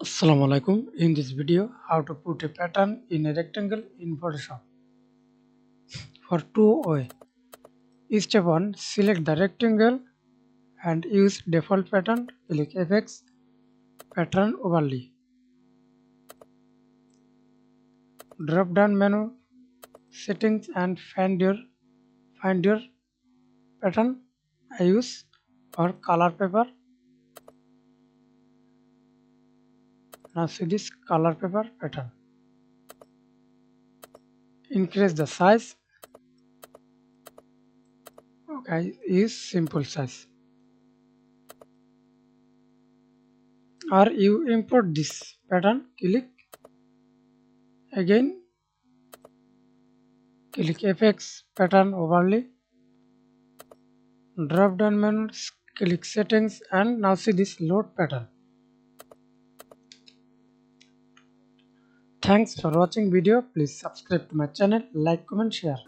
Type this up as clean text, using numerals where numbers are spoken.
Assalamu alaikum. In this video, how to put a pattern in a rectangle in Photoshop. For 2 way. Step 1. Select the rectangle and use default pattern. Click FX Pattern Overlay. Drop down menu, settings and find your pattern. I use for color paper. Now see this color paper pattern. Increase the size. Okay, use simple size. Or you import this pattern, click again, click FX Pattern Overlay, drop down menu, click settings and now see this load pattern. Thanks for watching video. Please subscribe to my channel, like, comment, share.